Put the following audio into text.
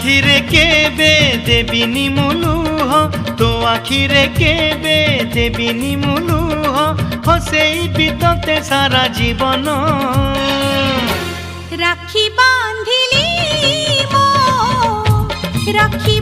ଆଖିରେ କେବେ ଦେବିନି ମୁଁ ଲୁହ, ତୋ ଆଖିରେ କେବେ ଦେବିନି ମୁଁ ଲୁହ, ହସେଇବି ତତେ ସାରା ଜୀବନ। রাখি বাঁধিলি মো রাখি